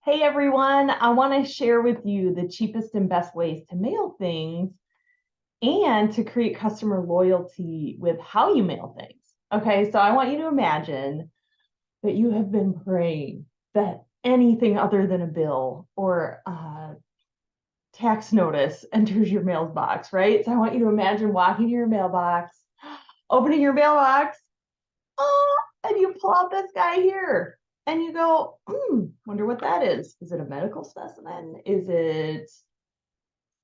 Hey everyone, I want to share with you the cheapest and best ways to mail things and to create customer loyalty with how you mail things. Okay, so I want you to imagine that you have been praying that anything other than a bill or a tax notice enters your mailbox, right? So I want you to imagine walking to your mailbox, opening your mailbox, oh, and you pull out this guy here and you go, wonder what that is. Is it a medical specimen? Is it,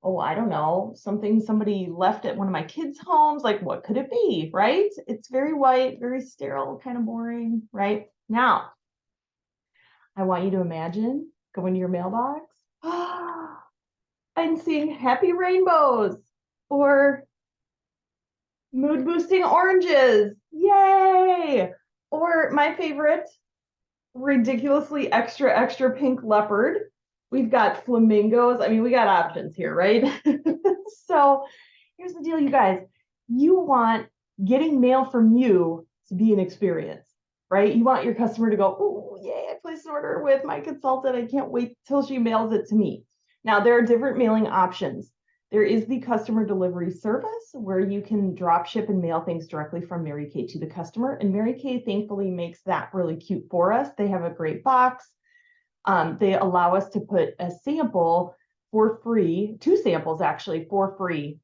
oh, I don't know, something somebody left at one of my kids' homes? Like, what could it be, right? It's very white, very sterile, kind of boring, right? Now, I want you to imagine going to your mailbox and seeing happy rainbows or mood boosting oranges. Yay! Or my favorite, ridiculously extra pink leopard. We've got flamingos. I mean, we got options here, right? So here's the deal, you guys. You want getting mail from you to be an experience, right? You want your customer to go, oh, yay, I placed an order with my consultant. I can't wait till she mails it to me. Now, there are different mailing options. There is the customer delivery service where you can drop ship and mail things directly from Mary Kay to the customer. And Mary Kay thankfully makes that really cute for us. They have a great box. They allow us to put a sample for free, two samples actually for free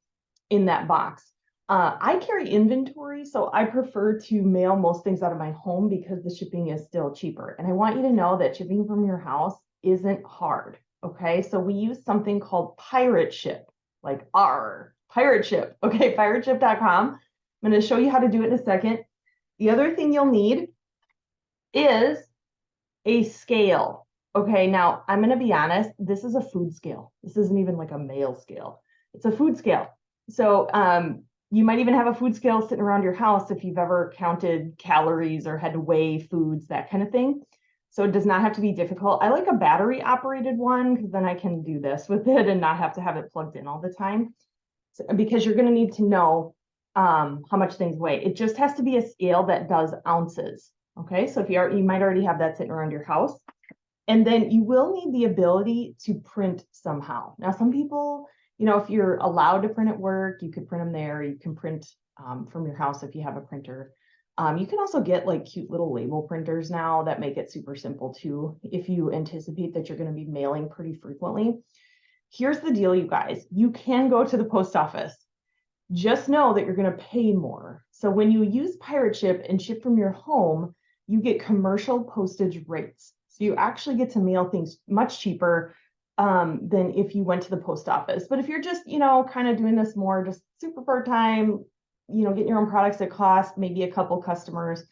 in that box. I carry inventory, so I prefer to mail most things out of my home because the shipping is still cheaper. And I want you to know that shipping from your house isn't hard. Okay, so we use something called Pirate Ship, like R, Pirate Ship. Okay, pirateship.com. I'm going to show you how to do it in a second. The other thing you'll need is a scale. Okay, now I'm going to be honest, this is a food scale. This isn't even like a mail scale. It's a food scale. So you might even have a food scale sitting around your house if you've ever counted calories or had to weigh foods, that kind of thing. So it does not have to be difficult. I like a battery operated one because then I can do this with it and not have to have it plugged in all the time. So, because you're going to need to know how much things weigh. It just has to be a scale that does ounces. Okay, so if you might already have that sitting around your house. And then you will need the ability to print somehow. Now, some people, if you're allowed to print at work, you could print them there. You can print from your house if you have a printer. You can also get like cute little label printers now that make it super simple too, if you anticipate that you're going to be mailing pretty frequently. Here's the deal, you guys. You can go to the post office. Just know that you're going to pay more. So when you use Pirate Ship and ship from your home, you get commercial postage rates. So you actually get to mail things much cheaper than if you went to the post office. But if you're just, kind of doing this more just super part-time, getting your own products at cost, maybe a couple customers,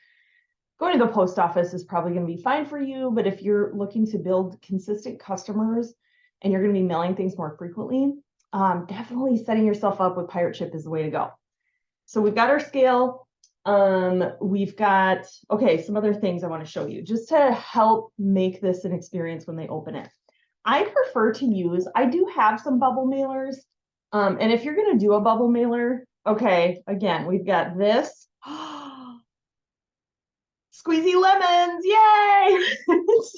going to the post office is probably going to be fine for you. But if you're looking to build consistent customers and you're going to be mailing things more frequently, definitely setting yourself up with Pirate Ship is the way to go. So we've got our scale. We've got, okay, some other things I want to show you just to help make this an experience when they open it. I prefer to use, I do have some bubble mailers. And if you're going to do a bubble mailer, okay, again, we've got this. Squeezy lemons, yay!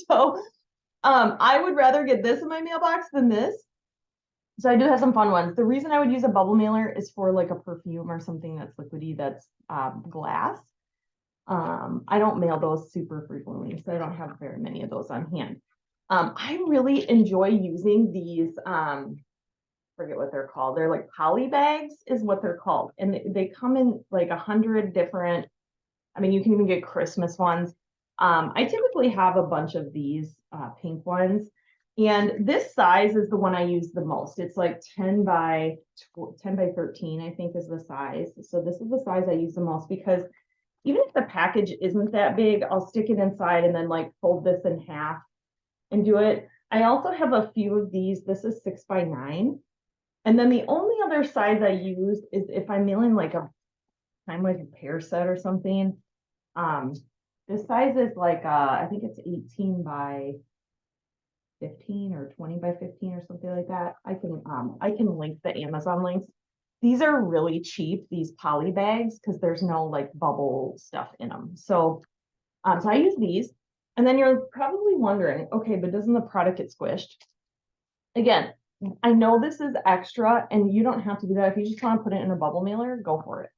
So I would rather get this in my mailbox than this. So I do have some fun ones. The reason I would use a bubble mailer is for like a perfume or something that's liquidy that's glass. I don't mail those super frequently, so I don't have very many of those on hand. I really enjoy using these, forget what they're called. They're like poly bags is what they're called. And they come in like 100 different, I mean, you can even get Christmas ones. I typically have a bunch of these pink ones. And this size is the one I use the most. It's like 10 by 13, I think is the size. So this is the size I use the most because even if the package isn't that big, I'll stick it inside and then like fold this in half and do it. I also have a few of these. This is 6 by 9. And then the only other size I use is if I'm mailing like a pear set or something. This size is like I think it's 18 by 15 or 20 by 15 or something like that. I can link the Amazon links. These are really cheap, these poly bags, because there's no like bubble stuff in them. So I use these. And then you're probably wondering, okay, but doesn't the product get squished? Again, I know this is extra and you don't have to do that. If you just want to put it in a bubble mailer, go for it.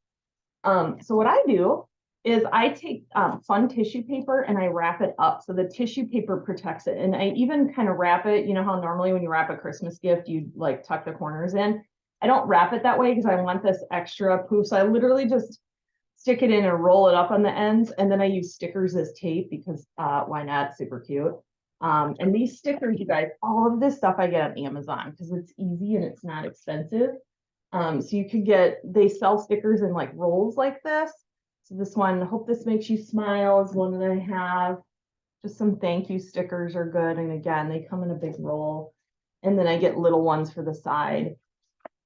So what I do is I take fun tissue paper and I wrap it up so the tissue paper protects it. And I even kind of wrap it, you know how normally when you wrap a Christmas gift, you like tuck the corners in. I don't wrap it that way because I want this extra poof. So I literally just stick it in and roll it up on the ends. And then I use stickers as tape because why not? Super cute. And these stickers, you guys, all of this stuff I get on Amazon because it's easy and it's not expensive. So you could get, they sell stickers in like rolls like this. So this one, hope this makes you smile, is one that I have. Just some thank you stickers are good. And again, they come in a big roll. And then I get little ones for the side.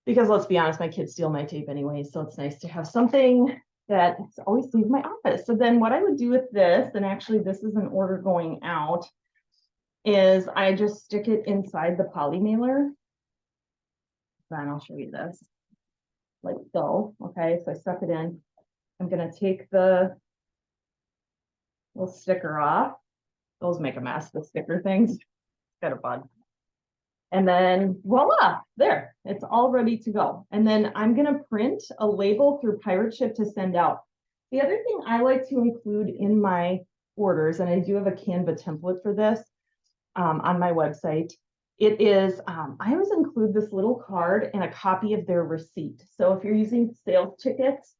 Because let's be honest, my kids steal my tape anyway. So it's nice to have something that's always leave my office. So then what I would do with this, and actually this is an order going out, is I just stick it inside the poly mailer. Then I'll show you this. Like so. Okay, so I stuck it in. I'm gonna take the little sticker off. Those make a mess, the sticker things. Got a bug. And then voila, there, it's all ready to go. And then I'm gonna print a label through Pirate Ship to send out. The other thing I like to include in my orders, and I do have a Canva template for this on my website, it is, I always include this little card and a copy of their receipt. So if you're using sales tickets,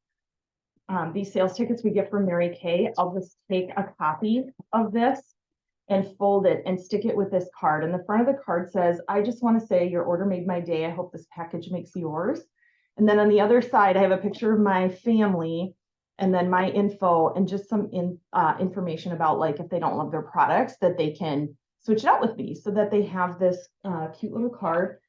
these sales tickets we get from Mary Kay, I'll just take a copy of this and fold it and stick it with this card. And the front of the card says, I just want to say your order made my day. I hope this package makes yours. And then on the other side, I have a picture of my family and then my info and just some information about like if they don't love their products that they can switch it out with me so that they have this cute little card.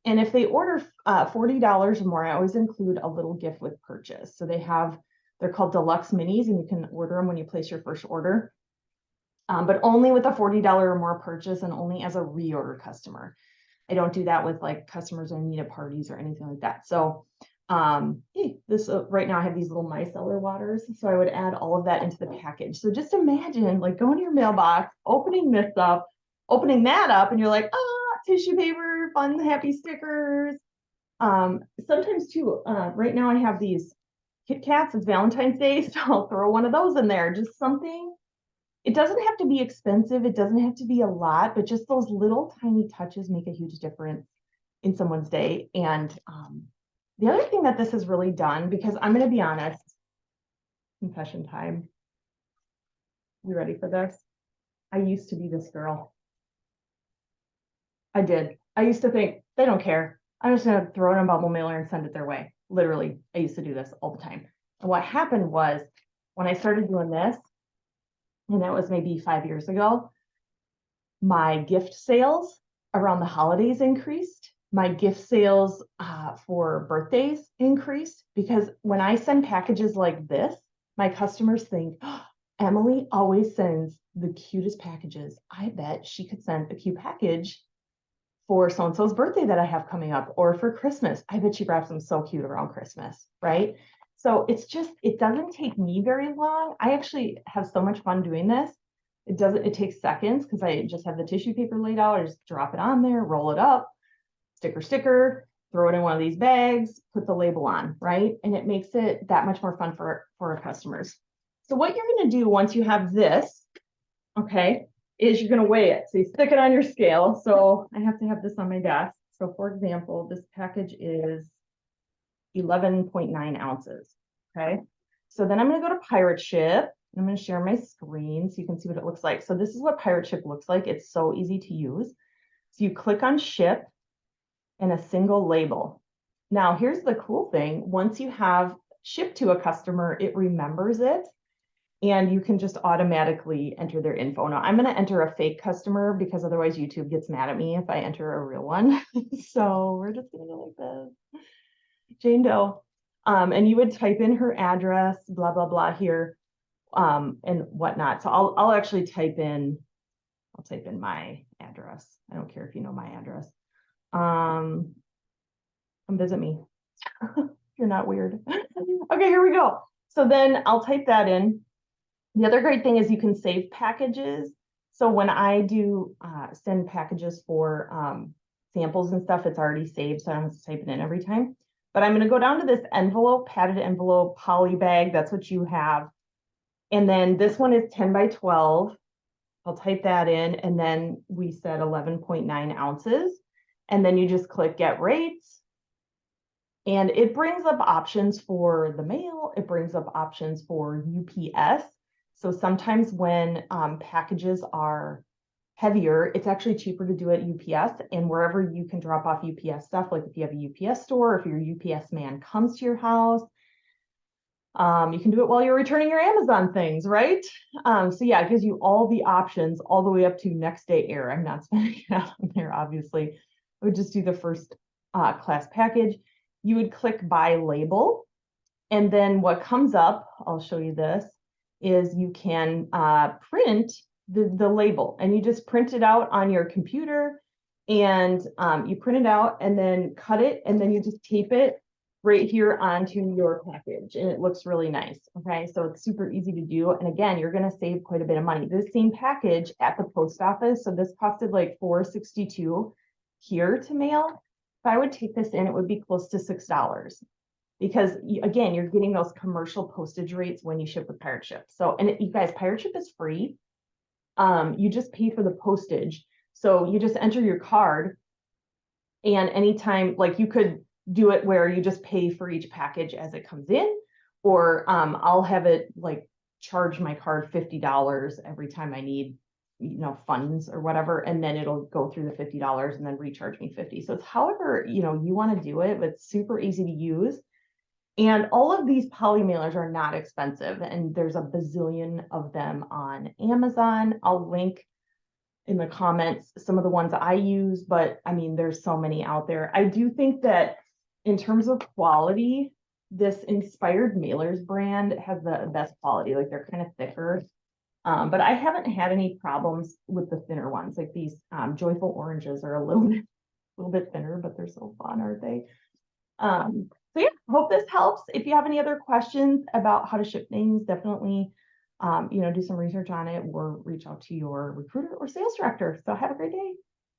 And if they order $40 or more, I always include a little gift with purchase. So they're called deluxe minis and you can order them when you place your first order. But only with a $40 or more purchase and only as a reorder customer. I don't do that with like customers I meet at parties or anything like that. So this right now I have these little micellar waters. So I would add all of that into the package. So just imagine like going to your mailbox, opening this up, opening that up, and you're like, tissue paper, fun, happy stickers. Sometimes too, right now I have these Kit Kats, it's Valentine's Day, so I'll throw one of those in there, just something. It doesn't have to be expensive. It doesn't have to be a lot, but just those little tiny touches make a huge difference in someone's day. And the other thing that this has really done, because I'm going to be honest, confession time. You ready for this? I used to be this girl. I did. I used to think they don't care. I'm just going to throw it in a bubble mailer and send it their way. Literally, I used to do this all the time. And what happened was when I started doing this, and that was maybe 5 years ago, my gift sales around the holidays increased. My gift sales for birthdays increased because when I send packages like this, my customers think, oh, Emily always sends the cutest packages. I bet she could send a cute package for so-and-so's birthday that I have coming up or for Christmas. I bet she wraps them so cute around Christmas, right? So it doesn't take me very long. I actually have so much fun doing this. It takes seconds because I just have the tissue paper laid out. I just drop it on there, roll it up, sticker, throw it in one of these bags, put the label on, right? And it makes it that much more fun for our customers. So what you're going to do once you have this, okay, is you're going to weigh it. So you stick it on your scale. So I have to have this on my desk. So for example, this package is 11.9 ounces. Okay. So then I'm going to go to Pirate Ship. I'm going to share my screen so you can see what it looks like. So this is what Pirate Ship looks like. It's so easy to use. So you click on ship and a single label. Now here's the cool thing. Once you have shipped to a customer, it remembers it and you can just automatically enter their info. Now I'm going to enter a fake customer because otherwise YouTube gets mad at me if I enter a real one. So we're just going to go like this. Jane Doe. And you would type in her address, blah, blah, blah here, and whatnot. So I'll actually type in my address. I don't care if you know my address. Come visit me. You're not weird. Okay, here we go. So then I'll type that in. The other great thing is you can save packages So when I do send packages for samples and stuff, it's already saved, so I don't have to type it in every time. But I'm going to go down to this envelope, padded envelope, poly bag. That's what you have. And then this one is 10 by 12. I'll type that in, and then we said 11.9 ounces. And then you just click get rates. And it brings up options for the mail. It brings up options for UPS. So sometimes when packages are heavier, it's actually cheaper to do it UPS, and wherever you can drop off UPS stuff, like if you have a UPS store, if your UPS man comes to your house, you can do it while you're returning your Amazon things, right? So yeah, it gives you all the options all the way up to next day air. I'm not spending it out on there, obviously. I would just do the first class package. You would click buy label, and then what comes up, I'll show you this, is you can print the label, and you just print it out on your computer, and you print it out and then cut it, and then you just tape it right here onto your package, and it looks really nice. Okay, so it's super easy to do, and again, you're going to save quite a bit of money. This same package at the post office, so this costed like $4.62 here to mail. If I would take this in, it would be close to $6, because again, you're getting those commercial postage rates when you ship with Pirate Ship. So, and you guys, Pirate Ship is free. You just pay for the postage. So you just enter your card, and anytime, like, you could do it where you just pay for each package as it comes in, or I'll have it like charge my card $50 every time I need, funds or whatever, and then it'll go through the $50 and then recharge me 50. So it's however, you want to do it, but it's super easy to use. And all of these poly mailers are not expensive, and there's a bazillion of them on Amazon. I'll link in the comments some of the ones I use, but I mean, there's so many out there. I do think that in terms of quality, this Inspired Mailers brand has the best quality. Like, they're kind of thicker, but I haven't had any problems with the thinner ones. Like these Joyful Oranges are a little bit thinner, but they're so fun, aren't they? So yeah, hope this helps. If you have any other questions about how to ship things, definitely, do some research on it or reach out to your recruiter or sales director. So have a great day.